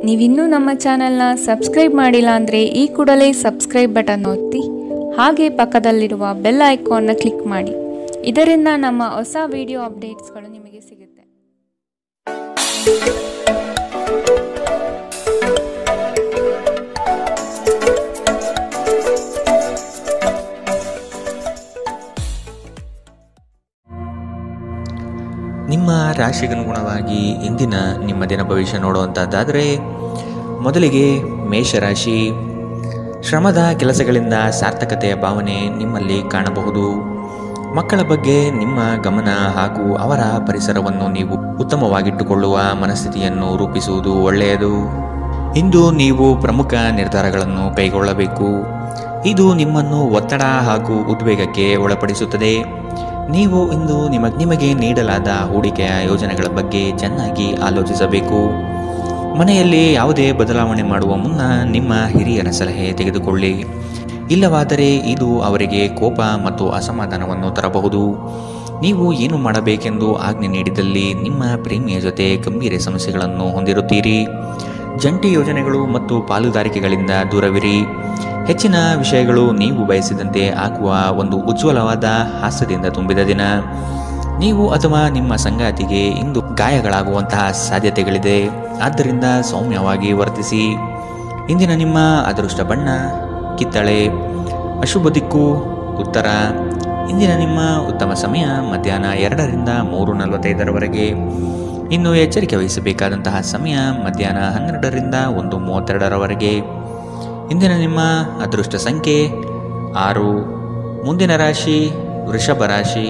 ನೀವಿನ್ನೂ ನಮ್ಮ ಚಾನೆಲ್ನ ಸಬ್ಸ್ಕ್ರೈಬ್ ಮಾಡಿಲ್ಲ ಅಂದರೆ ಈ ಕೂಡಲೇ ಸಬ್ಸ್ಕ್ರೈಬ್ ಬಟನ್ ಒತ್ತಿ ಹಾಗೆ ಪಕ್ಕದಲ್ಲಿರುವ ಬೆಲ್ ಐಕಾನ್ನ ಕ್ಲಿಕ್ ಮಾಡಿ. ಇದರಿಂದ ನಮ್ಮ ಹೊಸ ವಿಡಿಯೋ ಅಪ್ಡೇಟ್ಸ್ಗಳು ನಿಮಗೆ ಸಿಗುತ್ತೆ. ನಿಮ್ಮ ರಾಶಿಗನುಗುಣವಾಗಿ ಇಂದಿನ ನಿಮ್ಮ ದಿನ ಭವಿಷ್ಯ ನೋಡುವಂಥದ್ದಾದರೆ, ಮೊದಲಿಗೆ ಮೇಷರಾಶಿ. ಶ್ರಮದ ಕೆಲಸಗಳಿಂದ ಸಾರ್ಥಕತೆಯ ಭಾವನೆ ನಿಮ್ಮಲ್ಲಿ ಕಾಣಬಹುದು. ಮಕ್ಕಳ ಬಗ್ಗೆ ನಿಮ್ಮ ಗಮನ ಹಾಗೂ ಅವರ ಪರಿಸರವನ್ನು ನೀವು ಉತ್ತಮವಾಗಿಟ್ಟುಕೊಳ್ಳುವ ಮನಸ್ಥಿತಿಯನ್ನು ರೂಪಿಸುವುದು ಒಳ್ಳೆಯದು. ಇಂದು ನೀವು ಪ್ರಮುಖ ನಿರ್ಧಾರಗಳನ್ನು ಕೈಗೊಳ್ಳಬೇಕು. ಇದು ನಿಮ್ಮನ್ನು ಒತ್ತಡ ಹಾಗೂ ಉದ್ವೇಗಕ್ಕೆ ಒಳಪಡಿಸುತ್ತದೆ. ನೀವು ಇಂದು ನಿಮಗೆ ನೀಡಲಾದ ಹೂಡಿಕೆಯ ಯೋಜನೆಗಳ ಬಗ್ಗೆ ಚೆನ್ನಾಗಿ ಆಲೋಚಿಸಬೇಕು. ಮನೆಯಲ್ಲಿ ಯಾವುದೇ ಬದಲಾವಣೆ ಮಾಡುವ ಮುನ್ನ ನಿಮ್ಮ ಹಿರಿಯರ ಸಲಹೆ ತೆಗೆದುಕೊಳ್ಳಿ. ಇಲ್ಲವಾದರೆ ಇದು ಅವರಿಗೆ ಕೋಪ ಮತ್ತು ಅಸಮಾಧಾನವನ್ನು ತರಬಹುದು. ನೀವು ಏನು ಮಾಡಬೇಕೆಂದು ಆಜ್ಞೆ ನೀಡಿದಲ್ಲಿ ನಿಮ್ಮ ಪ್ರೇಮಿಯ ಜೊತೆ ಗಂಭೀರ ಸಮಸ್ಯೆಗಳನ್ನು ಹೊಂದಿರುತ್ತೀರಿ. ಜಂಟಿ ಯೋಜನೆಗಳು ಮತ್ತು ಪಾಲುದಾರಿಕೆಗಳಿಂದ ದೂರವಿರಿ. ಹೆಚ್ಚಿನ ವಿಷಯಗಳು ನೀವು ಬಯಸಿದಂತೆ ಆಗುವ ಒಂದು ಉಜ್ವಲವಾದ ಹಾಸ್ಯದಿಂದ ತುಂಬಿದ ದಿನ. ನೀವು ಅಥವಾ ನಿಮ್ಮ ಸಂಗಾತಿಗೆ ಇಂದು ಗಾಯಗಳಾಗುವಂತಹ ಸಾಧ್ಯತೆಗಳಿದೆ. ಆದ್ದರಿಂದ ಸೌಮ್ಯವಾಗಿ ವರ್ತಿಸಿ. ಇಂದಿನ ನಿಮ್ಮ ಅದೃಷ್ಟ ಬಣ್ಣ ಕಿತ್ತಳೆ. ಅಶುಭ ದಿಕ್ಕು ಉತ್ತರ. ಇಂದಿನ ನಿಮ್ಮ ಉತ್ತಮ ಸಮಯ ಮಧ್ಯಾಹ್ನ 2ರಿಂದ 3:45 ಇನ್ನು ಎಚ್ಚರಿಕೆ ವಹಿಸಬೇಕಾದಂತಹ ಸಮಯ ಮಧ್ಯಾಹ್ನ 12ರಿಂದ 1:32 ಇಂದಿನ ನಿಮ್ಮ ಅದೃಷ್ಟ ಸಂಖ್ಯೆ 6. ಮುಂದಿನ ರಾಶಿ ವೃಷಭ ರಾಶಿ.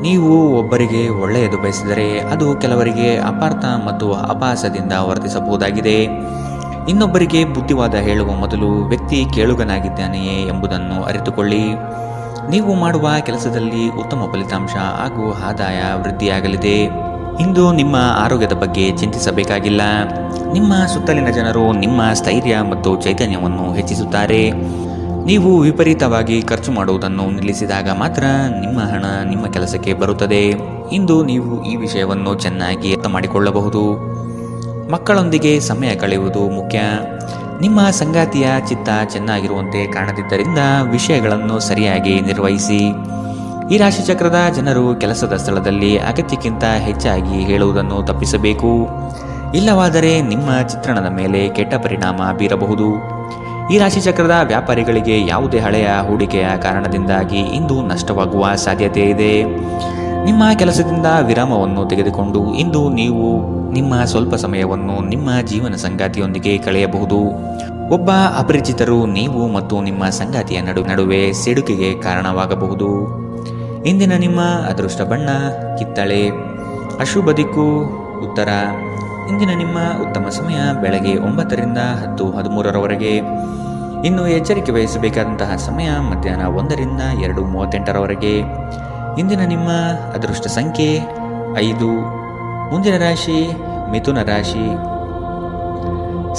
ನೀವು ಒಬ್ಬರಿಗೆ ಒಳ್ಳೆಯದು ಬಯಸಿದರೆ ಅದು ಕೆಲವರಿಗೆ ಅಪಾರ್ಥ ಮತ್ತು ಅಪಹಾಸದಿಂದ ವರ್ತಿಸಬಹುದಾಗಿದೆ. ಇನ್ನೊಬ್ಬರಿಗೆ ಬುದ್ಧಿವಾದ ಹೇಳುವ ಮೊದಲು ವ್ಯಕ್ತಿ ಕೇಳುಗನಾಗಿದ್ದಾನೆಯೇ ಎಂಬುದನ್ನು ಅರಿತುಕೊಳ್ಳಿ. ನೀವು ಮಾಡುವ ಕೆಲಸದಲ್ಲಿ ಉತ್ತಮ ಫಲಿತಾಂಶ ಹಾಗೂ ಆದಾಯ ವೃದ್ಧಿಯಾಗಲಿದೆ. ಇಂದು ನಿಮ್ಮ ಆರೋಗ್ಯದ ಬಗ್ಗೆ ಚಿಂತಿಸಬೇಕಾಗಿಲ್ಲ. ನಿಮ್ಮ ಸುತ್ತಲಿನ ಜನರು ನಿಮ್ಮ ಸ್ಥೈರ್ಯ ಮತ್ತು ಚೈತನ್ಯವನ್ನು ಹೆಚ್ಚಿಸುತ್ತಾರೆ. ನೀವು ವಿಪರೀತವಾಗಿ ಖರ್ಚು ಮಾಡುವುದನ್ನು ನಿಲ್ಲಿಸಿದಾಗ ಮಾತ್ರ ನಿಮ್ಮ ಹಣ ನಿಮ್ಮ ಕೆಲಸಕ್ಕೆ ಬರುತ್ತದೆ. ಇಂದು ನೀವು ಈ ವಿಷಯವನ್ನು ಚೆನ್ನಾಗಿ ಅರ್ಥ ಮಾಡಿಕೊಳ್ಳಬಹುದು. ಮಕ್ಕಳೊಂದಿಗೆ ಸಮಯ ಕಳೆಯುವುದು ಮುಖ್ಯ. ನಿಮ್ಮ ಸಂಗಾತಿಯ ಚಿತ್ತ ಚೆನ್ನಾಗಿರುವಂತೆ ಕಾಣದಿದ್ದರಿಂದ ವಿಷಯಗಳನ್ನು ಸರಿಯಾಗಿ ನಿರ್ವಹಿಸಿ. ಈ ರಾಶಿಚಕ್ರದ ಜನರು ಕೆಲಸದ ಸ್ಥಳದಲ್ಲಿ ಅಗತ್ಯಕ್ಕಿಂತ ಹೆಚ್ಚಾಗಿ ಹೇಳುವುದನ್ನು ತಪ್ಪಿಸಬೇಕು. ಇಲ್ಲವಾದರೆ ನಿಮ್ಮ ಚಿತ್ರಣದ ಮೇಲೆ ಕೆಟ್ಟ ಪರಿಣಾಮ ಬೀರಬಹುದು. ಈ ರಾಶಿಚಕ್ರದ ವ್ಯಾಪಾರಿಗಳಿಗೆ ಯಾವುದೇ ಹಳೆಯ ಹೂಡಿಕೆಯ ಕಾರಣದಿಂದಾಗಿ ಇಂದು ನಷ್ಟವಾಗುವ ಸಾಧ್ಯತೆ ಇದೆ. ನಿಮ್ಮ ಕೆಲಸದಿಂದ ವಿರಾಮವನ್ನು ತೆಗೆದುಕೊಂಡು ಇಂದು ನೀವು ನಿಮ್ಮ ಸ್ವಲ್ಪ ಸಮಯವನ್ನು ನಿಮ್ಮ ಜೀವನ ಸಂಗಾತಿಯೊಂದಿಗೆ ಕಳೆಯಬಹುದು. ಒಬ್ಬ ಅಪರಿಚಿತರು ನೀವು ಮತ್ತು ನಿಮ್ಮ ಸಂಗಾತಿಯ ನಡುವೆ ಸಿಡುಕಿಗೆ ಕಾರಣವಾಗಬಹುದು. ಇಂದಿನ ನಿಮ್ಮ ಅದೃಷ್ಟ ಬಣ್ಣ ಕಿತ್ತಳೆ. ಅಶುಭ ದಿಕ್ಕು ಉತ್ತರ. ಇಂದಿನ ನಿಮ್ಮ ಉತ್ತಮ ಸಮಯ ಬೆಳಗ್ಗೆ 9ರಿಂದ 10:13 ಇನ್ನು ಎಚ್ಚರಿಕೆ ವಹಿಸಬೇಕಾದಂತಹ ಸಮಯ ಮಧ್ಯಾಹ್ನ 1ರಿಂದ 2:38 ಇಂದಿನ ನಿಮ್ಮ ಅದೃಷ್ಟ ಸಂಖ್ಯೆ 5. ಮುಂದಿನ ರಾಶಿ ಮಿಥುನ ರಾಶಿ.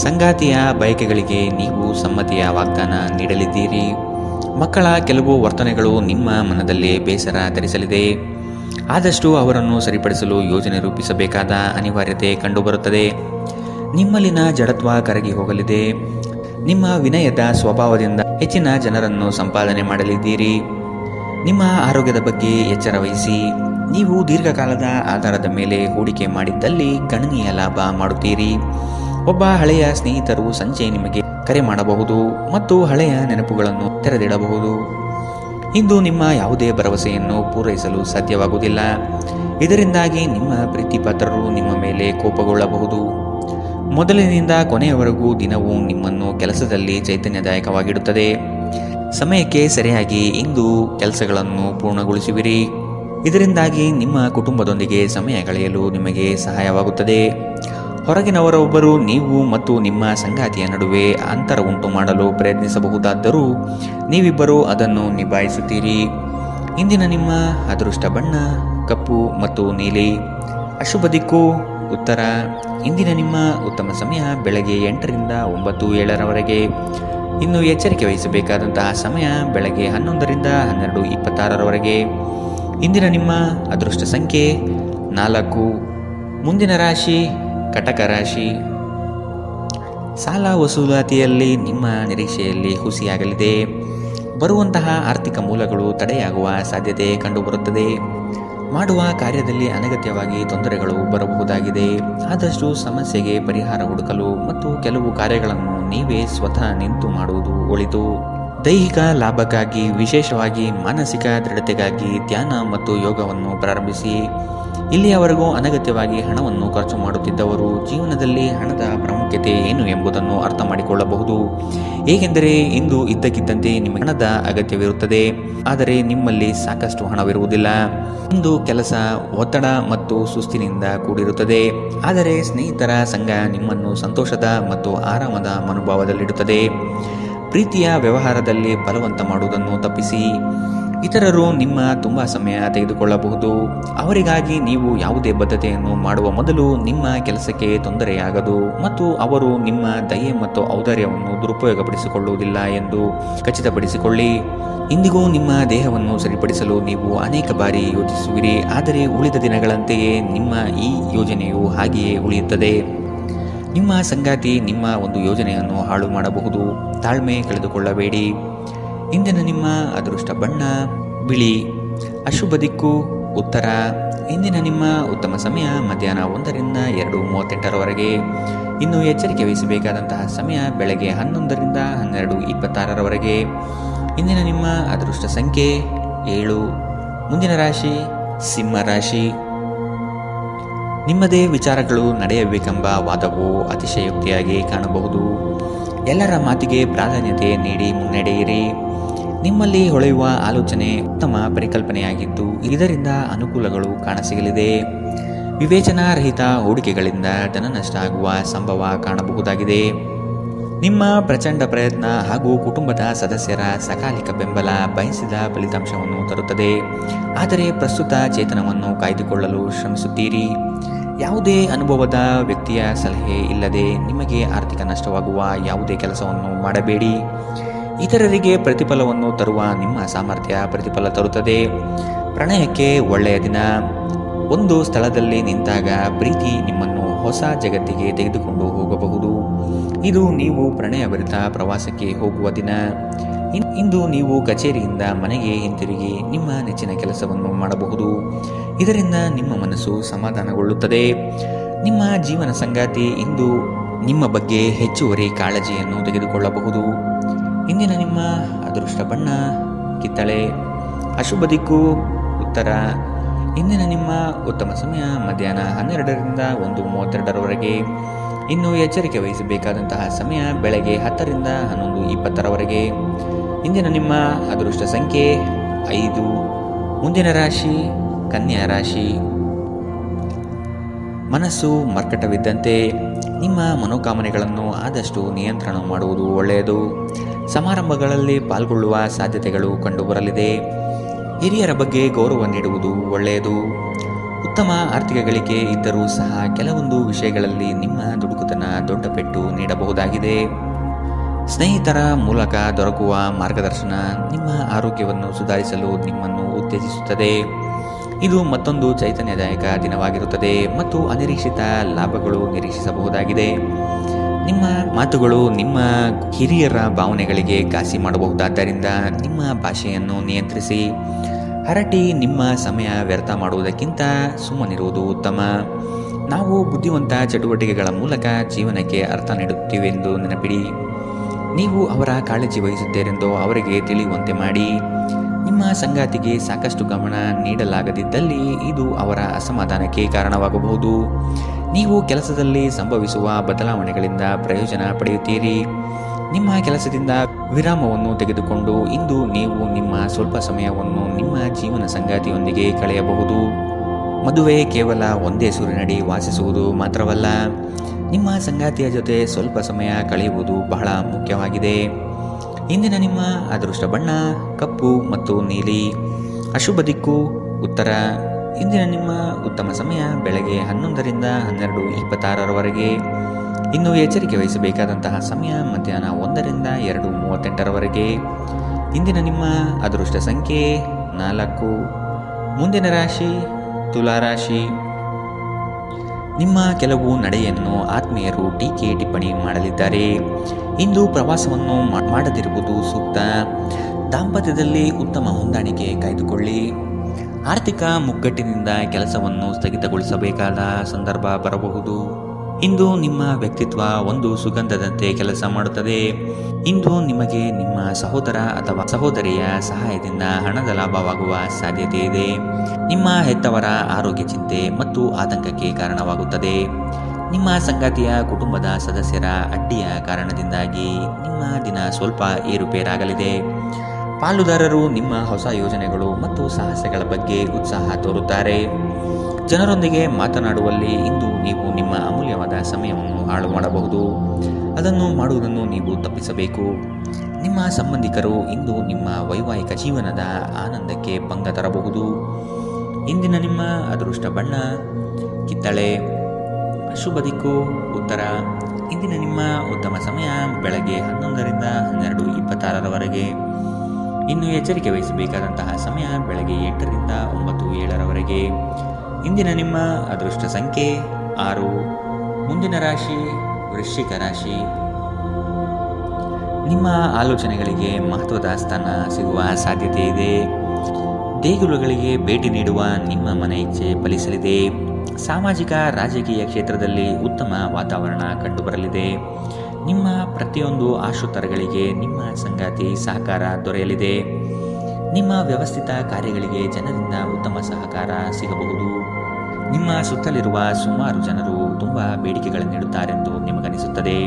ಸಂಗಾತಿಯ ಬಯಕೆಗಳಿಗೆ ನೀವು ಸಮ್ಮತಿಯ ವಾಗ್ದಾನ ನೀಡಲಿದ್ದೀರಿ. ಮಕ್ಕಳ ಕೆಲವು ವರ್ತನೆಗಳು ನಿಮ್ಮ ಮನದಲ್ಲಿ ಬೇಸರ ತರಿಸಲಿದೆ. ಆದಷ್ಟು ಅವರನ್ನು ಸರಿಪಡಿಸಲು ಯೋಜನೆ ರೂಪಿಸಬೇಕಾದ ಅನಿವಾರ್ಯತೆ ಕಂಡುಬರುತ್ತದೆ. ನಿಮ್ಮಲ್ಲಿನ ಜಡತ್ವ ಕರಗಿ ಹೋಗಲಿದೆ. ನಿಮ್ಮ ವಿನಯದ ಸ್ವಭಾವದಿಂದ ಹೆಚ್ಚಿನ ಜನರನ್ನು ಸಂಪಾದನೆ ಮಾಡಲಿದ್ದೀರಿ. ನಿಮ್ಮ ಆರೋಗ್ಯದ ಬಗ್ಗೆ ಎಚ್ಚರ ವಹಿಸಿ. ನೀವು ದೀರ್ಘಕಾಲದ ಆಧಾರದ ಮೇಲೆ ಹೂಡಿಕೆ ಮಾಡಿದ್ದಲ್ಲಿ ಗಣನೀಯ ಲಾಭ ಮಾಡುತ್ತೀರಿ. ಒಬ್ಬ ಹಳೆಯ ಸ್ನೇಹಿತರು ಸಂಜೆ ನಿಮಗೆ ಕರೆ ಮಾಡಬಹುದು ಮತ್ತು ಹಳೆಯ ನೆನಪುಗಳನ್ನು ತೆರೆದಿಡಬಹುದು. ಇಂದು ನಿಮ್ಮ ಯಾವುದೇ ಭರವಸೆಯನ್ನು ಪೂರೈಸಲು ಸಾಧ್ಯವಾಗುವುದಿಲ್ಲ. ಇದರಿಂದಾಗಿ ನಿಮ್ಮ ಪ್ರೀತಿಪಾತ್ರರು ನಿಮ್ಮ ಮೇಲೆ ಕೋಪಗೊಳ್ಳಬಹುದು. ಮೊದಲಿನಿಂದ ಕೊನೆಯವರೆಗೂ ದಿನವೂ ನಿಮ್ಮನ್ನು ಕೆಲಸದಲ್ಲಿ ಚೈತನ್ಯದಾಯಕವಾಗಿಡುತ್ತದೆ. ಸಮಯಕ್ಕೆ ಸರಿಯಾಗಿ ಇಂದು ಕೆಲಸಗಳನ್ನು ಪೂರ್ಣಗೊಳಿಸುವಿರಿ. ಇದರಿಂದಾಗಿ ನಿಮ್ಮ ಕುಟುಂಬದೊಂದಿಗೆ ಸಮಯ ಕಳೆಯಲು ನಿಮಗೆ ಸಹಾಯವಾಗುತ್ತದೆ. ಹೊರಗಿನವರೊಬ್ಬರು ನೀವು ಮತ್ತು ನಿಮ್ಮ ಸಂಗಾತಿಯ ನಡುವೆ ಅಂತರ ಉಂಟು ಮಾಡಲು ಪ್ರಯತ್ನಿಸಬಹುದಾದರೂ ನೀವಿಬ್ಬರೂ ಅದನ್ನು ನಿಭಾಯಿಸುತ್ತೀರಿ. ಇಂದಿನ ನಿಮ್ಮ ಅದೃಷ್ಟ ಬಣ್ಣ ಕಪ್ಪು ಮತ್ತು ನೀಲಿ. ಅಶುಭ ದಿಕ್ಕು ಉತ್ತರ. ಇಂದಿನ ನಿಮ್ಮ ಉತ್ತಮ ಸಮಯ ಬೆಳಗ್ಗೆ 8ರಿಂದ 9:07 ಇನ್ನು ಎಚ್ಚರಿಕೆ ವಹಿಸಬೇಕಾದಂತಹ ಸಮಯ ಬೆಳಗ್ಗೆ 11ರಿಂದ 12:26 ಇಂದಿನ ನಿಮ್ಮ ಅದೃಷ್ಟ ಸಂಖ್ಯೆ 4. ಮುಂದಿನ ರಾಶಿ ಕಟಕ ರಾಶಿ. ಸಾಲ ವಸೂಲಾತಿಯಲ್ಲಿ ನಿಮ್ಮ ನಿರೀಕ್ಷೆಯಲ್ಲಿ ಹುಸಿಯಾಗಲಿದೆ. ಬರುವಂತಹ ಆರ್ಥಿಕ ಮೂಲಗಳು ತಡೆಯಾಗುವ ಸಾಧ್ಯತೆ ಕಂಡುಬರುತ್ತದೆ. ಮಾಡುವ ಕಾರ್ಯದಲ್ಲಿ ಅನಗತ್ಯವಾಗಿ ತೊಂದರೆಗಳು ಬರಬಹುದಾಗಿದೆ. ಆದಷ್ಟು ಸಮಸ್ಯೆಗೆ ಪರಿಹಾರ ಹುಡುಕಲು ಮತ್ತು ಕೆಲವು ಕಾರ್ಯಗಳನ್ನು ನೀವೇ ಸ್ವತಃ ನಿಂತು ಮಾಡುವುದು ಒಳಿತು. ದೈಹಿಕ ಲಾಭಕ್ಕಾಗಿ, ವಿಶೇಷವಾಗಿ ಮಾನಸಿಕ ದೃಢತೆಗಾಗಿ ಧ್ಯಾನ ಮತ್ತು ಯೋಗವನ್ನು ಪ್ರಾರಂಭಿಸಿ. ಇಲ್ಲಿಯವರೆಗೂ ಅನಗತ್ಯವಾಗಿ ಹಣವನ್ನು ಖರ್ಚು ಮಾಡುತ್ತಿದ್ದವರು ಜೀವನದಲ್ಲಿ ಹಣದ ಪ್ರಾಮುಖ್ಯತೆ ಏನು ಎಂಬುದನ್ನು ಅರ್ಥ ಮಾಡಿಕೊಳ್ಳಬಹುದು. ಏಕೆಂದರೆ ಇಂದು ಇದ್ದಕ್ಕಿದ್ದಂತೆ ನಿಮಗೆ ಹಣದ ಅಗತ್ಯವಿರುತ್ತದೆ, ಆದರೆ ನಿಮ್ಮಲ್ಲಿ ಸಾಕಷ್ಟು ಹಣವಿರುವುದಿಲ್ಲ. ಇಂದು ಕೆಲಸ ಒತ್ತಡ ಮತ್ತು ಸುಸ್ತಿನಿಂದ ಕೂಡಿರುತ್ತದೆ, ಆದರೆ ಸ್ನೇಹಿತರ ಸಂಘ ನಿಮ್ಮನ್ನು ಸಂತೋಷದ ಮತ್ತು ಆರಾಮದ ಮನೋಭಾವದಲ್ಲಿಡುತ್ತದೆ. ಪ್ರೀತಿಯ ವ್ಯವಹಾರದಲ್ಲಿ ಬಲವಂತ ಮಾಡುವುದನ್ನು ತಪ್ಪಿಸಿ. ಇತರರು ನಿಮ್ಮ ತುಂಬ ಸಮಯ ತೆಗೆದುಕೊಳ್ಳಬಹುದು. ಅವರಿಗಾಗಿ ನೀವು ಯಾವುದೇ ಬದ್ಧತೆಯನ್ನು ಮಾಡುವ ಮೊದಲು ನಿಮ್ಮ ಕೆಲಸಕ್ಕೆ ತೊಂದರೆಯಾಗದು ಮತ್ತು ಅವರು ನಿಮ್ಮ ದಯೆ ಮತ್ತು ಔದಾರ್ಯವನ್ನು ದುರುಪಯೋಗಪಡಿಸಿಕೊಳ್ಳುವುದಿಲ್ಲ ಎಂದು ಖಚಿತಪಡಿಸಿಕೊಳ್ಳಿ. ಇಂದಿಗೂ ನಿಮ್ಮ ದೇಹವನ್ನು ಸರಿಪಡಿಸಲು ನೀವು ಅನೇಕ ಬಾರಿ ಯೋಚಿಸುವಿರಿ, ಆದರೆ ಉಳಿದ ದಿನಗಳಂತೆಯೇ ನಿಮ್ಮ ಈ ಯೋಜನೆಯು ಹಾಗೆಯೇ ಉಳಿಯುತ್ತದೆ. ನಿಮ್ಮ ಸಂಗಾತಿ ನಿಮ್ಮ ಒಂದು ಯೋಜನೆಯನ್ನು ಹಾಳು ಮಾಡಬಹುದು. ತಾಳ್ಮೆ ಕಳೆದುಕೊಳ್ಳಬೇಡಿ. ಇಂದಿನ ನಿಮ್ಮ ಅದೃಷ್ಟ ಬಣ್ಣ ಬಿಳಿ. ಅಶುಭ ದಿಕ್ಕು ಉತ್ತರ. ಇಂದಿನ ನಿಮ್ಮ ಉತ್ತಮ ಸಮಯ ಮಧ್ಯಾಹ್ನ 1ರಿಂದ 2:38ರವರೆಗೆ. ಇನ್ನು ಎಚ್ಚರಿಕೆ ವಹಿಸಬೇಕಾದಂತಹ ಸಮಯ ಬೆಳಗ್ಗೆ 11ರಿಂದ 12:26ರವರೆಗೆ. ಇಂದಿನ ನಿಮ್ಮ ಅದೃಷ್ಟ ಸಂಖ್ಯೆ 7. ಮುಂದಿನ ರಾಶಿ ಸಿಂಹ ರಾಶಿ. ನಿಮ್ಮದೇ ವಿಚಾರಗಳು ನಡೆಯಬೇಕೆಂಬ ವಾದವು ಅತಿಶಯೋಕ್ತಿಯಾಗಿ ಕಾಣಬಹುದು. ಎಲ್ಲರ ಮಾತಿಗೆ ಪ್ರಾಧಾನ್ಯತೆ ನೀಡಿ ಮುನ್ನಡೆಯಿರಿ. ನಿಮ್ಮಲ್ಲಿ ಹೊಳೆಯುವ ಆಲೋಚನೆ ಉತ್ತಮ ಪರಿಕಲ್ಪನೆಯಾಗಿದ್ದು ಇದರಿಂದ ಅನುಕೂಲಗಳು ಕಾಣಸಿಗಲಿದೆ. ವಿವೇಚನಾರಹಿತ ಹೂಡಿಕೆಗಳಿಂದ ಧನ ನಷ್ಟ ಆಗುವ ಸಂಭವ ಕಾಣಬಹುದಾಗಿದೆ. ನಿಮ್ಮ ಪ್ರಚಂಡ ಪ್ರಯತ್ನ ಹಾಗೂ ಕುಟುಂಬದ ಸದಸ್ಯರ ಸಕಾಲಿಕ ಬೆಂಬಲ ಬಯಸಿದ ಫಲಿತಾಂಶವನ್ನು ತರುತ್ತದೆ, ಆದರೆ ಪ್ರಸ್ತುತ ಚೇತನವನ್ನು ಕಾಯ್ದುಕೊಳ್ಳಲು ಶ್ರಮಿಸುತ್ತೀರಿ. ಯಾವುದೇ ಅನುಭವದ ವ್ಯಕ್ತಿಯ ಸಲಹೆ ಇಲ್ಲದೆ ನಿಮಗೆ ಆರ್ಥಿಕ ನಷ್ಟವಾಗುವ ಯಾವುದೇ ಕೆಲಸವನ್ನು ಮಾಡಬೇಡಿ. ಇತರರಿಗೆ ಪ್ರತಿಫಲವನ್ನು ತರುವ ನಿಮ್ಮ ಸಾಮರ್ಥ್ಯ ಪ್ರತಿಫಲ ತರುತ್ತದೆ. ಪ್ರಣಯಕ್ಕೆ ಒಳ್ಳೆಯ ದಿನ. ಒಂದು ಸ್ಥಳದಲ್ಲಿ ನಿಂತಾಗ ಪ್ರೀತಿ ನಿಮ್ಮನ್ನು ಹೊಸ ಜಗತ್ತಿಗೆ ತೆಗೆದುಕೊಂಡು ಹೋಗಬಹುದು. ಇದು ನೀವು ಪ್ರಣಯಭರಿತ ಪ್ರವಾಸಕ್ಕೆ ಹೋಗುವ ದಿನ. ಇಂದು ನೀವು ಕಚೇರಿಯಿಂದ ಮನೆಗೆ ಹಿಂತಿರುಗಿ ನಿಮ್ಮ ನೆಚ್ಚಿನ ಕೆಲಸವನ್ನು ಮಾಡಬಹುದು. ಇದರಿಂದ ನಿಮ್ಮ ಮನಸ್ಸು ಸಮಾಧಾನಗೊಳ್ಳುತ್ತದೆ. ನಿಮ್ಮ ಜೀವನ ಸಂಗಾತಿ ಇಂದು ನಿಮ್ಮ ಬಗ್ಗೆ ಹೆಚ್ಚುವರಿ ಕಾಳಜಿಯನ್ನು ತೆಗೆದುಕೊಳ್ಳಬಹುದು. ಇಂದಿನ ನಿಮ್ಮ ಅದೃಷ್ಟ ಬಣ್ಣ ಕಿತ್ತಳೆ. ಅಶುಭ ದಿಕ್ಕು ಉತ್ತರ. ಇಂದಿನ ನಿಮ್ಮ ಉತ್ತಮ ಸಮಯ ಮಧ್ಯಾಹ್ನ 12ರಿಂದ 1:32ರವರೆಗೆ. ಇನ್ನು ಎಚ್ಚರಿಕೆ ವಹಿಸಬೇಕಾದಂತಹ ಸಮಯ ಬೆಳಗ್ಗೆ 10ರಿಂದ 11:20ರವರೆಗೆ. ಇಂದಿನ ನಿಮ್ಮ ಅದೃಷ್ಟ ಸಂಖ್ಯೆ 5. ಮುಂದಿನ ರಾಶಿ ಕನ್ಯಾ ರಾಶಿ. ಮನಸ್ಸು ಮರ್ಕಟವಿದ್ದಂತೆ. ನಿಮ್ಮ ಮನೋಕಾಮನೆಗಳನ್ನು ಆದಷ್ಟು ನಿಯಂತ್ರಣ ಮಾಡುವುದು ಒಳ್ಳೆಯದು. ಸಮಾರಂಭಗಳಲ್ಲಿ ಪಾಲ್ಗೊಳ್ಳುವ ಸಾಧ್ಯತೆಗಳು ಕಂಡುಬರಲಿದೆ. ಹಿರಿಯರ ಬಗ್ಗೆ ಗೌರವ ನೀಡುವುದು ಒಳ್ಳೆಯದು. ಉತ್ತಮ ಆರ್ಥಿಕ ಗಳಿಕೆ ಇದ್ದರೂ ಸಹ ಕೆಲವೊಂದು ವಿಷಯಗಳಲ್ಲಿ ನಿಮ್ಮ ದುಡುಕುತನ ದೊಡ್ಡ ಪೆಟ್ಟು ನೀಡಬಹುದಾಗಿದೆ. ಸ್ನೇಹಿತರ ಮೂಲಕ ದೊರಕುವ ಮಾರ್ಗದರ್ಶನ ನಿಮ್ಮ ಆರೋಗ್ಯವನ್ನು ಸುಧಾರಿಸಲು ನಿಮ್ಮನ್ನು ಉತ್ತೇಜಿಸುತ್ತದೆ. ಇದು ಮತ್ತೊಂದು ಚೈತನ್ಯದಾಯಕ ದಿನವಾಗಿರುತ್ತದೆ ಮತ್ತು ಅನಿರೀಕ್ಷಿತ ಲಾಭಗಳು ನಿರೀಕ್ಷಿಸಬಹುದಾಗಿದೆ. ನಿಮ್ಮ ಮಾತುಗಳು ನಿಮ್ಮ ಹಿರಿಯರ ಭಾವನೆಗಳಿಗೆ ಘಾಸಿ ಮಾಡಬಹುದಾದ್ದರಿಂದ ನಿಮ್ಮ ಭಾಷೆಯನ್ನು ನಿಯಂತ್ರಿಸಿ. ಹರಟಿ ನಿಮ್ಮ ಸಮಯ ವ್ಯರ್ಥ ಮಾಡುವುದಕ್ಕಿಂತ ಸುಮ್ಮನಿರುವುದು ಉತ್ತಮ. ನಾವು ಬುದ್ಧಿವಂತ ಚಟುವಟಿಕೆಗಳ ಮೂಲಕ ಜೀವನಕ್ಕೆ ಅರ್ಥ ನೀಡುತ್ತೀವೆಂದು ನೆನಪಿಡಿ. ನೀವು ಅವರ ಕಾಳಜಿ ವಹಿಸುತ್ತೀರೆಂದು ಅವರಿಗೆ ತಿಳಿಯುವಂತೆ ಮಾಡಿ. ನಿಮ್ಮ ಸಂಗಾತಿಗೆ ಸಾಕಷ್ಟು ಗಮನ ನೀಡಲಾಗದಿದ್ದಲ್ಲಿ ಇದು ಅವರ ಅಸಮಾಧಾನಕ್ಕೆ ಕಾರಣವಾಗಬಹುದು. ನೀವು ಕೆಲಸದಲ್ಲಿ ಸಂಭವಿಸುವ ಬದಲಾವಣೆಗಳಿಂದ ಪ್ರಯೋಜನ ಪಡೆಯುತ್ತೀರಿ. ನಿಮ್ಮ ಕೆಲಸದಿಂದ ವಿರಾಮವನ್ನು ತೆಗೆದುಕೊಂಡು ಇಂದು ನೀವು ನಿಮ್ಮ ಸ್ವಲ್ಪ ಸಮಯವನ್ನು ನಿಮ್ಮ ಜೀವನ ಸಂಗಾತಿಯೊಂದಿಗೆ ಕಳೆಯಬಹುದು. ಮದುವೆ ಕೇವಲ ಒಂದೇ ಸೂರಿನಡಿ ವಾಸಿಸುವುದು ಮಾತ್ರವಲ್ಲ, ನಿಮ್ಮ ಸಂಗಾತಿಯ ಜೊತೆ ಸ್ವಲ್ಪ ಸಮಯ ಕಳೆಯುವುದು ಬಹಳ ಮುಖ್ಯವಾಗಿದೆ. ಇಂದಿನ ನಿಮ್ಮ ಅದೃಷ್ಟ ಬಣ್ಣ ಕಪ್ಪು ಮತ್ತು ನೀಲಿ. ಅಶುಭ ದಿಕ್ಕು ಉತ್ತರ. ಇಂದಿನ ನಿಮ್ಮ ಉತ್ತಮ ಸಮಯ ಬೆಳಗ್ಗೆ 11ರಿಂದ 12:26ರವರೆಗೆ. ಇನ್ನು ಎಚ್ಚರಿಕೆ ವಹಿಸಬೇಕಾದಂತಹ ಸಮಯ ಮಧ್ಯಾಹ್ನ 1ರಿಂದ 2:38ರವರೆಗೆ. ಇಂದಿನ ನಿಮ್ಮ ಅದೃಷ್ಟ ಸಂಖ್ಯೆ 4. ಮುಂದಿನ ರಾಶಿ ತುಲಾರಾಶಿ. ನಿಮ್ಮ ಕೆಲವು ನಡೆಯನ್ನು ಆತ್ಮೀಯರು ಟೀಕೆ ಟಿಪ್ಪಣಿ ಮಾಡಲಿದ್ದಾರೆ. ಇಂದು ಪ್ರವಾಸವನ್ನು ಮಾಡದಿರುವುದು ಸೂಕ್ತ. ದಾಂಪತ್ಯದಲ್ಲಿ ಉತ್ತಮ ಹೊಂದಾಣಿಕೆ ಕಾಯ್ದುಕೊಳ್ಳಿ. ಆರ್ಥಿಕ ಮುಗ್ಗಟ್ಟಿನಿಂದ ಕೆಲಸವನ್ನು ಸ್ಥಗಿತಗೊಳಿಸಬೇಕಾದ ಸಂದರ್ಭ ಬರಬಹುದು. ಇಂದು ನಿಮ್ಮ ವ್ಯಕ್ತಿತ್ವ ಒಂದು ಸುಗಂಧದಂತೆ ಕೆಲಸ ಮಾಡುತ್ತದೆ. ಇಂದು ನಿಮಗೆ ನಿಮ್ಮ ಸಹೋದರ ಅಥವಾ ಸಹೋದರಿಯ ಸಹಾಯದಿಂದ ಹಣದ ಲಾಭವಾಗುವ ಸಾಧ್ಯತೆ ಇದೆ. ನಿಮ್ಮ ಹೆತ್ತವರ ಆರೋಗ್ಯ ಚಿಂತೆ ಮತ್ತು ಆತಂಕಕ್ಕೆ ಕಾರಣವಾಗುತ್ತದೆ. ನಿಮ್ಮ ಸಂಗಾತಿಯ ಕುಟುಂಬದ ಸದಸ್ಯರ ಅಡ್ಡಿಯ ಕಾರಣದಿಂದಾಗಿ ನಿಮ್ಮ ದಿನ ಸ್ವಲ್ಪ ಏರುಪೇರಾಗಲಿದೆ. ಪಾಲುದಾರರು ನಿಮ್ಮ ಹೊಸ ಯೋಜನೆಗಳು ಮತ್ತು ಸಾಹಸಗಳ ಬಗ್ಗೆ ಉತ್ಸಾಹ ತೋರುತ್ತಾರೆ. ಜನರೊಂದಿಗೆ ಮಾತನಾಡುವಲ್ಲಿ ಇಂದು ನೀವು ನಿಮ್ಮ ಅಮೂಲ್ಯವಾದ ಸಮಯವನ್ನು ಹಾಳು ಮಾಡಬಹುದು. ಅದನ್ನು ಮಾಡುವುದನ್ನು ನೀವು ತಪ್ಪಿಸಬೇಕು. ನಿಮ್ಮ ಸಂಬಂಧಿಕರು ಇಂದು ನಿಮ್ಮ ವೈವಾಹಿಕ ಜೀವನದ ಆನಂದಕ್ಕೆ ಭಂಗ ತರಬಹುದು. ಇಂದಿನ ನಿಮ್ಮ ಅದೃಷ್ಟ ಬಣ್ಣ ಕಿತ್ತಳೆ. ಶುಭ ದಿಕ್ಕು ಉತ್ತರ. ಇಂದಿನ ನಿಮ್ಮ ಉತ್ತಮ ಸಮಯ ಬೆಳಗ್ಗೆ 11ರಿಂದ 12:26 ಇನ್ನು ಎಚ್ಚರಿಕೆ ವಹಿಸಬೇಕಾದಂತಹ ಸಮಯ ಬೆಳಗ್ಗೆ 8ರಿಂದ 9:07 ಇಂದಿನ ನಿಮ್ಮ ಅದೃಷ್ಟ ಸಂಖ್ಯೆ 6. ಮುಂದಿನ ರಾಶಿ ವೃಶ್ಚಿಕ ರಾಶಿ. ನಿಮ್ಮ ಆಲೋಚನೆಗಳಿಗೆ ಮಹತ್ವದ ಸ್ಥಾನ ಸಿಗುವ ಸಾಧ್ಯತೆ ಇದೆ. ದೇಗುಲಗಳಿಗೆ ಭೇಟಿ ನೀಡುವ ನಿಮ್ಮ ಮನೆ ಇಚ್ಛೆ ಫಲಿಸಲಿದೆ. ಸಾಮಾಜಿಕ ರಾಜಕೀಯ ಕ್ಷೇತ್ರದಲ್ಲಿ ಉತ್ತಮ ವಾತಾವರಣ ಕಂಡುಬರಲಿದೆ. ನಿಮ್ಮ ಪ್ರತಿಯೊಂದು ಆಶೋತ್ತರಗಳಿಗೆ ನಿಮ್ಮ ಸಂಗಾತಿ ಸಹಕಾರ ದೊರೆಯಲಿದೆ. ನಿಮ್ಮ ವ್ಯವಸ್ಥಿತ ಕಾರ್ಯಗಳಿಗೆ ಜನರಿಂದ ಉತ್ತಮ ಸಹಕಾರ ಸಿಗಬಹುದು. ನಿಮ್ಮ ಸುತ್ತಲಿರುವ ಸುಮಾರು ಜನರು ತುಂಬ ಬೇಡಿಕೆಗಳನ್ನಿಡುತ್ತಾರೆಂದು ನಿಮಗನಿಸುತ್ತದೆ.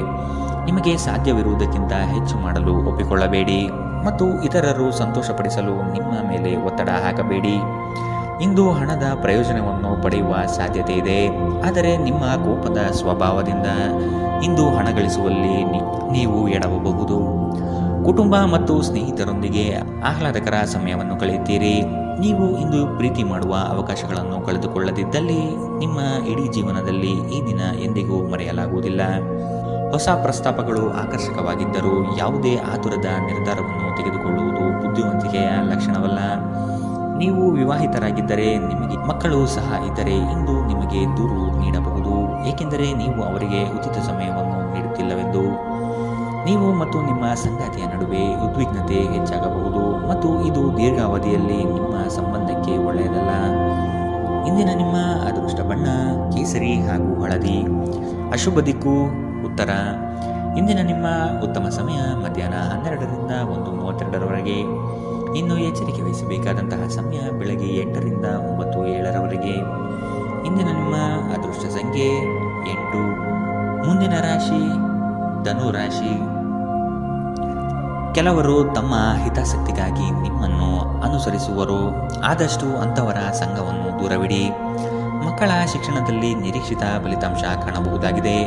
ನಿಮಗೆ ಸಾಧ್ಯವಿರುವುದಕ್ಕಿಂತ ಹೆಚ್ಚು ಮಾಡಲು ಒಪ್ಪಿಕೊಳ್ಳಬೇಡಿ ಮತ್ತು ಇತರರು ಸಂತೋಷಪಡಿಸಲು ನಿಮ್ಮ ಮೇಲೆ ಒತ್ತಡ ಹಾಕಬೇಡಿ. ಇಂದು ಹಣದ ಪ್ರಯೋಜನವನ್ನು ಪಡೆಯುವ ಸಾಧ್ಯತೆ ಇದೆ. ಆದರೆ ನಿಮ್ಮ ಕೋಪದ ಸ್ವಭಾವದಿಂದ ಇಂದು ಹಣ ಗಳಿಸುವಲ್ಲಿ ನೀವು ಎಡವಬಹುದು. ಕುಟುಂಬ ಮತ್ತು ಸ್ನೇಹಿತರೊಂದಿಗೆ ಆಹ್ಲಾದಕರ ಸಮಯವನ್ನು ಕಳೆಯುತ್ತೀರಿ. ನೀವು ಇಂದು ಪ್ರೀತಿ ಮಾಡುವ ಅವಕಾಶಗಳನ್ನು ಕಳೆದುಕೊಳ್ಳದಿದ್ದಲ್ಲಿ ನಿಮ್ಮ ಇಡೀ ಜೀವನದಲ್ಲಿ ಈ ದಿನ ಎಂದಿಗೂ ಮರೆಯಲಾಗುವುದಿಲ್ಲ. ಹೊಸ ಪ್ರಸ್ತಾಪಗಳು ಆಕರ್ಷಕವಾಗಿದ್ದರೂ ಯಾವುದೇ ಆತುರದ ನಿರ್ಧಾರವನ್ನು ತೆಗೆದುಕೊಳ್ಳುವುದು ಬುದ್ಧಿವಂತಿಕೆಯ ಲಕ್ಷಣವಲ್ಲ. ನೀವು ವಿವಾಹಿತರಾಗಿದ್ದರೆ ನಿಮಗೆ ಮಕ್ಕಳು ಸಹ ಇದ್ದರೆ ಇಂದು ನಿಮಗೆ ದೂರು ನೀಡಬಹುದು, ಏಕೆಂದರೆ ನೀವು ಅವರಿಗೆ ಉಚಿತ ಸಮಯವನ್ನು ನೀಡುತ್ತಿಲ್ಲವೆಂದು. ನೀವು ಮತ್ತು ನಿಮ್ಮ ಸಂಗಾತಿಯ ನಡುವೆ ಉದ್ವಿಗ್ನತೆ ಹೆಚ್ಚಾಗಬಹುದು ಮತ್ತು ಇದು ದೀರ್ಘಾವಧಿಯಲ್ಲಿ ನಿಮ್ಮ ಸಂಬಂಧಕ್ಕೆ ಒಳ್ಳೆಯದಲ್ಲ. ಇಂದಿನ ನಿಮ್ಮ ಅದೃಷ್ಟ ಬಣ್ಣ ಕೇಸರಿ ಹಾಗೂ ಹಳದಿ. ಅಶುಭ ದಿಕ್ಕು ಉತ್ತರ. ಇಂದಿನ ನಿಮ್ಮ ಉತ್ತಮ ಸಮಯ ಮಧ್ಯಾಹ್ನ 12ರಿಂದ 1:32 ಇನ್ನು ಎಚ್ಚರಿಕೆ ವಹಿಸಬೇಕಾದಂತಹ ಸಮಯ ಬೆಳಗ್ಗೆ 8ರಿಂದ 9:07 ಇಂದಿನ ನಿಮ್ಮ ಅದೃಷ್ಟ ಸಂಖ್ಯೆ 8. ಮುಂದಿನ ರಾಶಿ ಧನು ರಾಶಿ. ಕೆಲವರು ತಮ್ಮ ಹಿತಾಸಕ್ತಿಗಾಗಿ ನಿಮ್ಮನ್ನು ಅನುಸರಿಸುವರು. ಆದಷ್ಟು ಅಂಥವರ ಸಂಘವನ್ನು ದೂರವಿಡಿ. ಮಕ್ಕಳ ಶಿಕ್ಷಣದಲ್ಲಿ ನಿರೀಕ್ಷಿತ ಫಲಿತಾಂಶ ಕಾಣಬಹುದಾಗಿದೆ.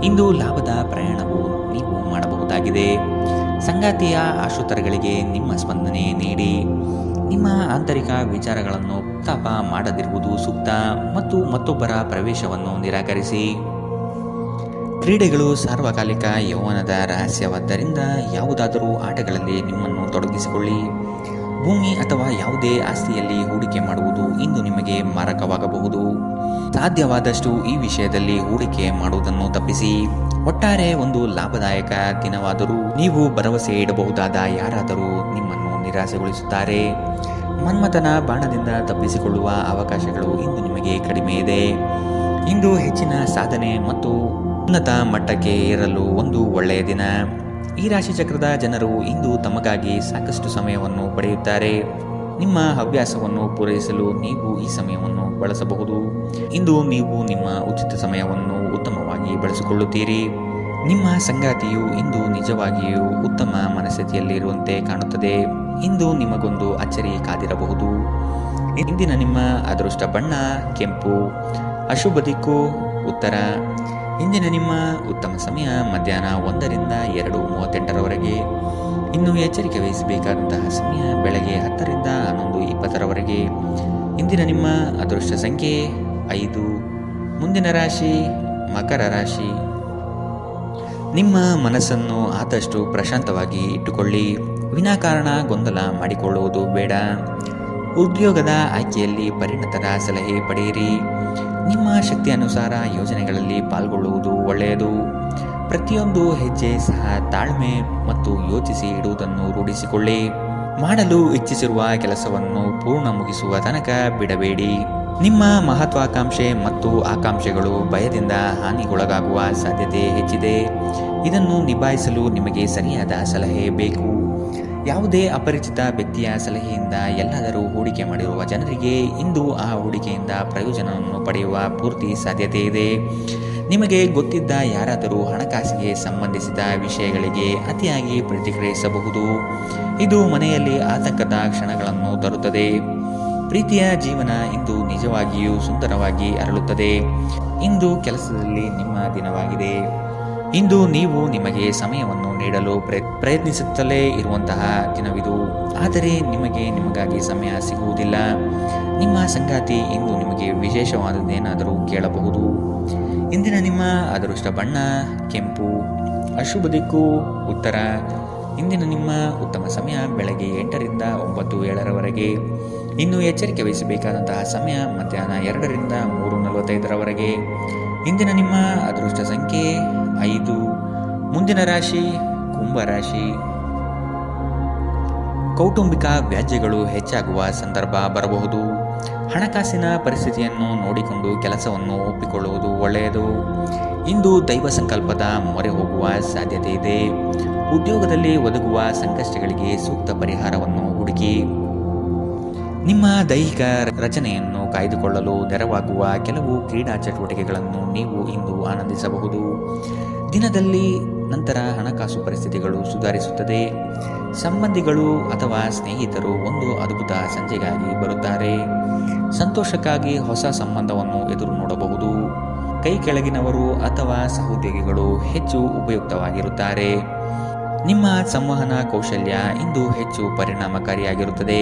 ಇಂದು ಲಾಭದ ಪ್ರಯಾಣವು ನೀವು ಮಾಡಬಹುದಾಗಿದೆ. ಸಂಗಾತಿಯ ಆಶೋತ್ತರಗಳಿಗೆ ನಿಮ್ಮ ಸ್ಪಂದನೆ ನೀಡಿ. ನಿಮ್ಮ ಆಂತರಿಕ ವಿಚಾರಗಳನ್ನು ಪ್ರಸ್ತಾಪ ಮಾಡದಿರುವುದು ಸೂಕ್ತ ಮತ್ತು ಮತ್ತೊಬ್ಬರ ಪ್ರವೇಶವನ್ನು ನಿರಾಕರಿಸಿ. ಕ್ರೀಡೆಗಳು ಸಾರ್ವಕಾಲಿಕ ಯೌವನದ ರಹಸ್ಯವಾದ್ದರಿಂದ ಯಾವುದಾದರೂ ಆಟಗಳಲ್ಲಿ ನಿಮ್ಮನ್ನು ತೊಡಗಿಸಿಕೊಳ್ಳಿ. ಭೂಮಿ ಅಥವಾ ಯಾವುದೇ ಆಸ್ತಿಯಲ್ಲಿ ಹೂಡಿಕೆ ಮಾಡುವುದು ಇಂದು ನಿಮಗೆ ಮಾರಕವಾಗಬಹುದು. ಸಾಧ್ಯವಾದಷ್ಟು ಈ ವಿಷಯದಲ್ಲಿ ಹೂಡಿಕೆ ಮಾಡುವುದನ್ನು ತಪ್ಪಿಸಿ. ಒಟ್ಟಾರೆ ಒಂದು ಲಾಭದಾಯಕ ದಿನವಾದರೂ ನೀವು ಭರವಸೆ ಇಡಬಹುದಾದ ಯಾರಾದರೂ ನಿಮ್ಮನ್ನು ನಿರಾಸೆಗೊಳಿಸುತ್ತಾರೆ. ಮನ್ಮಥನ ಬಾಣದಿಂದ ತಪ್ಪಿಸಿಕೊಳ್ಳುವ ಅವಕಾಶಗಳು ಇಂದು ನಿಮಗೆ ಕಡಿಮೆ ಇದೆ. ಇಂದು ಹೆಚ್ಚಿನ ಸಾಧನೆ ಮತ್ತು ಉನ್ನತ ಮಟ್ಟಕ್ಕೆ ಏರಲು ಒಂದು ಒಳ್ಳೆಯ ದಿನ. ಈ ರಾಶಿಚಕ್ರದ ಜನರು ಇಂದು ತಮಗಾಗಿ ಸಾಕಷ್ಟು ಸಮಯವನ್ನು ಪಡೆಯುತ್ತಾರೆ. ನಿಮ್ಮ ಹವ್ಯಾಸವನ್ನು ಪೂರೈಸಲು ನೀವು ಈ ಸಮಯವನ್ನು ಬಳಸಬಹುದು. ಇಂದು ನೀವು ನಿಮ್ಮ ಉಚಿತ ಸಮಯವನ್ನು ಉತ್ತಮವಾಗಿ ಬಳಸಿಕೊಳ್ಳುತ್ತೀರಿ. ನಿಮ್ಮ ಸಂಗಾತಿಯು ಇಂದು ನಿಜವಾಗಿಯೂ ಉತ್ತಮ ಮನಸ್ಥಿತಿಯಲ್ಲಿರುವಂತೆ ಕಾಣುತ್ತದೆ. ಇಂದು ನಿಮಗೊಂದು ಅಚ್ಚರಿ ಕಾದಿರಬಹುದು. ಇಂದಿನ ನಿಮ್ಮ ಅದೃಷ್ಟ ಬಣ್ಣ ಕೆಂಪು. ಅಶುಭ ದಿಕ್ಕು ಉತ್ತರ. ಇಂದಿನ ನಿಮ್ಮ ಉತ್ತಮ ಸಮಯ ಮಧ್ಯಾಹ್ನ 1ರಿಂದ 2:38 ಇನ್ನು ಎಚ್ಚರಿಕೆ ವಹಿಸಬೇಕಾದಂತಹ ಸಮಯ ಬೆಳಗ್ಗೆ 10ರಿಂದ 11:20 ಇಂದಿನ ನಿಮ್ಮ ಅದೃಷ್ಟ ಸಂಖ್ಯೆ 5. ಮುಂದಿನ ರಾಶಿ ಮಕರ ರಾಶಿ. ನಿಮ್ಮ ಮನಸ್ಸನ್ನು ಆದಷ್ಟು ಪ್ರಶಾಂತವಾಗಿ ಇಟ್ಟುಕೊಳ್ಳಿ. ವಿನಾಕಾರಣ ಗೊಂದಲ ಮಾಡಿಕೊಳ್ಳುವುದು ಬೇಡ. ಉದ್ಯೋಗದ ಆಯ್ಕೆಯಲ್ಲಿ ಪರಿಣತರ ಸಲಹೆ ಪಡೆಯಿರಿ. ನಿಮ್ಮ ಶಕ್ತಿ ಅನುಸಾರ ಯೋಜನೆಗಳಲ್ಲಿ ಪಾಲ್ಗೊಳ್ಳುವುದು ಒಳ್ಳೆಯದು. ಪ್ರತಿಯೊಂದು ಹೆಜ್ಜೆ ಸಹ ತಾಳ್ಮೆ ಮತ್ತು ಯೋಚಿಸಿ ಇಡುವುದನ್ನು ರೂಢಿಸಿಕೊಳ್ಳಿ. ಮಾಡಲು ಇಚ್ಛಿಸಿರುವ ಕೆಲಸವನ್ನು ಪೂರ್ಣ ಮುಗಿಸುವ ತನಕ ಬಿಡಬೇಡಿ. ನಿಮ್ಮ ಮಹತ್ವಾಕಾಂಕ್ಷೆ ಮತ್ತು ಆಕಾಂಕ್ಷೆಗಳು ಭಯದಿಂದ ಹಾನಿಗೊಳಗಾಗುವ ಸಾಧ್ಯತೆ ಹೆಚ್ಚಿದೆ. ಇದನ್ನು ನಿಭಾಯಿಸಲು ನಿಮಗೆ ಸರಿಯಾದ ಸಲಹೆ ಬೇಕು. ಯಾವುದೇ ಅಪರಿಚಿತ ವ್ಯಕ್ತಿಯ ಸಲಹೆಯಿಂದ ಎಲ್ಲಾದರೂ ಹೂಡಿಕೆ ಮಾಡಿರುವ ಜನರಿಗೆ ಇಂದು ಆ ಹೂಡಿಕೆಯಿಂದ ಪ್ರಯೋಜನವನ್ನು ಪಡೆಯುವ ಪೂರ್ತಿ ಸಾಧ್ಯತೆ ಇದೆ. ನಿಮಗೆ ಗೊತ್ತಿದ್ದ ಯಾರಾದರೂ ಹಣಕಾಸಿಗೆ ಸಂಬಂಧಿಸಿದ ವಿಷಯಗಳಿಗೆ ಅತಿಯಾಗಿ ಪ್ರತಿಕ್ರಿಯಿಸಬಹುದು. ಇದು ಮನೆಯಲ್ಲಿ ಆತಂಕದ ಕ್ಷಣಗಳನ್ನು ತರುತ್ತದೆ. ಪ್ರೀತಿಯ ಜೀವನ ಇಂದು ನಿಜವಾಗಿಯೂ ಸುಂದರವಾಗಿ ಅರಳುತ್ತದೆ. ಇಂದು ಕೆಲಸದಲ್ಲಿ ನಿಮ್ಮ ದಿನವಾಗಿದೆ. ಇಂದು ನೀವು ನಿಮಗೆ ಸಮಯವನ್ನು ನೀಡಲು ಪ್ರಯತ್ನಿಸುತ್ತಲೇ ಇರುವಂತಹ ದಿನವಿದು. ಆದರೆ ನಿಮಗಾಗಿ ಸಮಯ ಸಿಗುವುದಿಲ್ಲ. ನಿಮ್ಮ ಸಂಗಾತಿ ಇಂದು ನಿಮಗೆ ವಿಶೇಷವಾದದ್ದೇನಾದರೂ ಕೇಳಬಹುದು. ಇಂದಿನ ನಿಮ್ಮ ಅದೃಷ್ಟ ಬಣ್ಣ ಕೆಂಪು. ಅಶುಭ ದಿಕ್ಕು ಉತ್ತರ. ಇಂದಿನ ನಿಮ್ಮ ಉತ್ತಮ ಸಮಯ ಬೆಳಗ್ಗೆ 8ರಿಂದ 9:07 ಇನ್ನು ಎಚ್ಚರಿಕೆ ವಹಿಸಬೇಕಾದಂತಹ ಸಮಯ ಮಧ್ಯಾಹ್ನ 2ರಿಂದ 3:45 ಇಂದಿನ ನಿಮ್ಮ ಅದೃಷ್ಟ ಸಂಖ್ಯೆ 5. ಮುಂದಿನ ರಾಶಿ ಕುಂಭರಾಶಿ. ಕೌಟುಂಬಿಕ ವ್ಯಾಜ್ಯಗಳು ಹೆಚ್ಚಾಗುವ ಸಂದರ್ಭ ಬರಬಹುದು. ಹಣಕಾಸಿನ ಪರಿಸ್ಥಿತಿಯನ್ನು ನೋಡಿಕೊಂಡು ಕೆಲಸವನ್ನು ಒಪ್ಪಿಕೊಳ್ಳುವುದು ಒಳ್ಳೆಯದು. ಇಂದು ದೈವ ಸಂಕಲ್ಪದ ಮೊರೆ ಹೋಗುವ ಸಾಧ್ಯತೆ ಇದೆ. ಉದ್ಯೋಗದಲ್ಲಿ ಒದಗುವ ಸಂಕಷ್ಟಗಳಿಗೆ ಸೂಕ್ತ ಪರಿಹಾರವನ್ನು ಹುಡುಕಿ. ನಿಮ್ಮ ದೈಹಿಕ ರಚನೆಯನ್ನು ಕಾಯ್ದುಕೊಳ್ಳಲು ನೆರವಾಗುವ ಕೆಲವು ಕ್ರೀಡಾ ಚಟುವಟಿಕೆಗಳನ್ನು ನೀವು ಇಂದು ಆನಂದಿಸಬಹುದು. ದಿನದಲ್ಲಿ ನಂತರ ಹಣಕಾಸು ಪರಿಸ್ಥಿತಿಗಳು ಸುಧಾರಿಸುತ್ತದೆ. ಸಂಬಂಧಿಗಳು ಅಥವಾ ಸ್ನೇಹಿತರು ಒಂದು ಅದ್ಭುತ ಸಂಜೆಗಾಗಿ ಬರುತ್ತಾರೆ. ಸಂತೋಷಕ್ಕಾಗಿ ಹೊಸ ಸಂಬಂಧವನ್ನು ಎದುರು ನೋಡಬಹುದು. ಕೈ ಕೆಳಗಿನವರು ಅಥವಾ ಸಹೋದ್ಯೋಗಿಗಳು ಹೆಚ್ಚು ಉಪಯುಕ್ತವಾಗಿರುತ್ತಾರೆ. ನಿಮ್ಮ ಸಂವಹನ ಕೌಶಲ್ಯ ಇಂದು ಹೆಚ್ಚು ಪರಿಣಾಮಕಾರಿಯಾಗಿರುತ್ತದೆ.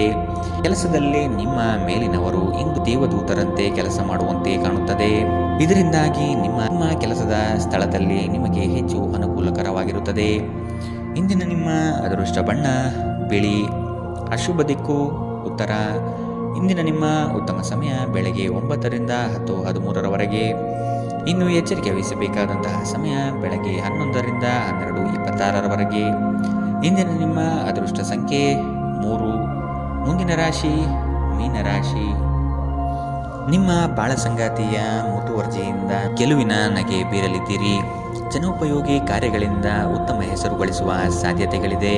ಕೆಲಸದಲ್ಲಿ ನಿಮ್ಮ ಮೇಲಿನವರು ಇಂದು ದೇವದೂತರಂತೆ ಕೆಲಸ ಮಾಡುವಂತೆ ಕಾಣುತ್ತದೆ. ಇದರಿಂದಾಗಿ ನಿಮ್ಮ ಕೆಲಸದ ಸ್ಥಳದಲ್ಲಿ ನಿಮಗೆ ಹೆಚ್ಚು ಅನುಕೂಲಕರವಾಗಿರುತ್ತದೆ. ಇಂದಿನ ನಿಮ್ಮ ಅದೃಷ್ಟ ಬಣ್ಣ ಬಿಳಿ. ಅಶುಭ ದಿಕ್ಕು ಉತ್ತರ. ಇಂದಿನ ನಿಮ್ಮ ಉತ್ತಮ ಸಮಯ ಬೆಳಗ್ಗೆ 9ರಿಂದ 10:13 ಇನ್ನು ಎಚ್ಚರಿಕೆ ವಹಿಸಬೇಕಾದಂತಹ ಸಮಯ ಬೆಳಗ್ಗೆ 11ರಿಂದ 12:26 ಇಂದಿನ ನಿಮ್ಮ ಅದೃಷ್ಟ ಸಂಖ್ಯೆ 3. ಮುಂದಿನ ರಾಶಿ ಮೀನರಾಶಿ. ನಿಮ್ಮ ಬಾಳ ಸಂಗಾತಿಯ ಮುತುವರ್ಜಿಯಿಂದ ಗೆಲುವಿನ ನಗೆ ಬೀರಲಿದ್ದೀರಿ. ಜನೋಪಯೋಗಿ ಕಾರ್ಯಗಳಿಂದ ಉತ್ತಮ ಹೆಸರು ಗಳಿಸುವ ಸಾಧ್ಯತೆಗಳಿದೆ.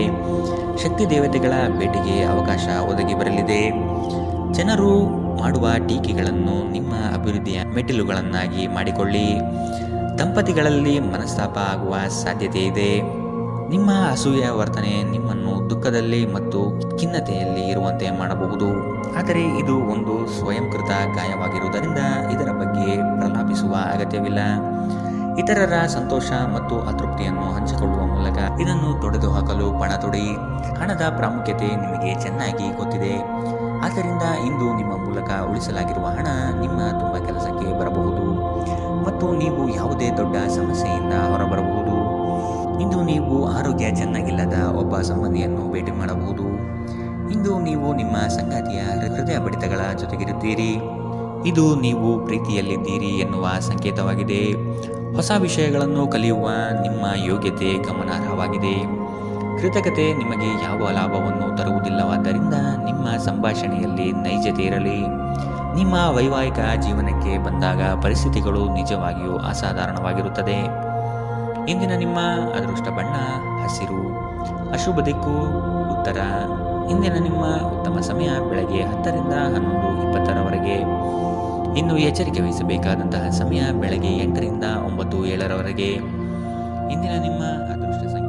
ಶಕ್ತಿ ದೇವತೆಗಳ ಭೇಟಿಗೆ ಅವಕಾಶ ಒದಗಿ ಬರಲಿದೆ. ಜನರು ಮಾಡುವ ಟೀಕೆಗಳನ್ನು ನಿಮ್ಮ ಅಭಿವೃದ್ಧಿಯ ಮೆಟ್ಟಿಲುಗಳನ್ನಾಗಿ ಮಾಡಿಕೊಳ್ಳಿ. ದಂಪತಿಗಳಲ್ಲಿ ಮನಸ್ತಾಪ ಆಗುವ ಸಾಧ್ಯತೆ ಇದೆ. ನಿಮ್ಮ ಅಸೂಯೆಯ ವರ್ತನೆ ನಿಮ್ಮನ್ನು ದುಃಖದಲ್ಲಿ ಮತ್ತು ಖಿನ್ನತೆಯಲ್ಲಿ ಇರುವಂತೆ ಮಾಡಬಹುದು. ಆದರೆ ಇದು ಒಂದು ಸ್ವಯಂಕೃತ ಗಾಯವಾಗಿರುವುದರಿಂದ ಇದರ ಬಗ್ಗೆ ಪ್ರಲಾಪಿಸುವ ಅಗತ್ಯವಿಲ್ಲ. ಇತರರ ಸಂತೋಷ ಮತ್ತು ಅತೃಪ್ತಿಯನ್ನು ಹಂಚಿಕೊಳ್ಳುವ ಮೂಲಕ ಇದನ್ನು ತೊಡೆದುಹಾಕಲು ಪಣ ತೊಡಿ. ಹಣದ ಪ್ರಾಮುಖ್ಯತೆ ನಿಮಗೆ ಚೆನ್ನಾಗಿ ಗೊತ್ತಿದೆ. ಆದ್ದರಿಂದ ಇಂದು ನಿಮ್ಮ ಮೂಲಕ ಉಳಿಸಲಾಗಿರುವ ಹಣ ನಿಮ್ಮ ತುಂಬ ಕೆಲಸಕ್ಕೆ ಬರಬಹುದು ಮತ್ತು ನೀವು ಯಾವುದೇ ದೊಡ್ಡ ಸಮಸ್ಯೆಯಿಂದ ಹೊರಬರಬಹುದು. ಇಂದು ನೀವು ಆರೋಗ್ಯ ಚೆನ್ನಾಗಿಲ್ಲದ ಒಬ್ಬ ಸಂಬಂಧಿಯನ್ನು ಭೇಟಿ ಮಾಡಬಹುದು. ಇಂದು ನೀವು ನಿಮ್ಮ ಸಂಗಾತಿಯ ಹೃದಯ ಬಡಿತಗಳ ಜೊತೆಗಿರುತ್ತೀರಿ. ಇದು ನೀವು ಪ್ರೀತಿಯಲ್ಲಿದ್ದೀರಿ ಎನ್ನುವ ಸಂಕೇತವಾಗಿದೆ. ಹೊಸ ವಿಷಯಗಳನ್ನು ಕಲಿಯುವ ನಿಮ್ಮ ಯೋಗ್ಯತೆ ಗಮನಾರ್ಹವಾಗಿದೆ. ಕೃತಜ್ಞತೆ ನಿಮಗೆ ಯಾವ ಲಾಭವನ್ನು ತರುವುದಿಲ್ಲವಾದ್ದರಿಂದ ನಿಮ್ಮ ಸಂಭಾಷಣೆಯಲ್ಲಿ ನೈಜತೆ ಇರಲಿ. ನಿಮ್ಮ ವೈವಾಹಿಕ ಜೀವನಕ್ಕೆ ಬಂದಾಗ ಪರಿಸ್ಥಿತಿಗಳು ನಿಜವಾಗಿಯೂ ಅಸಾಧಾರಣವಾಗಿರುತ್ತದೆ. ಇಂದಿನ ನಿಮ್ಮ ಅದೃಷ್ಟ ಬಣ್ಣ ಹಸಿರು. ಅಶುಭ ದಿಕ್ಕು ಉತ್ತರ. ಇಂದಿನ ನಿಮ್ಮ ಉತ್ತಮ ಸಮಯ ಬೆಳಗ್ಗೆ 10ರಿಂದ 11:20 ಇನ್ನು ಎಚ್ಚರಿಕೆ ವಹಿಸಬೇಕಾದಂತಹ ಸಮಯ ಬೆಳಗ್ಗೆ 8ರಿಂದ 9:07 ಇಂದಿನ ನಿಮ್ಮ ಅದೃಷ್ಟ ಸಂಖ್ಯೆ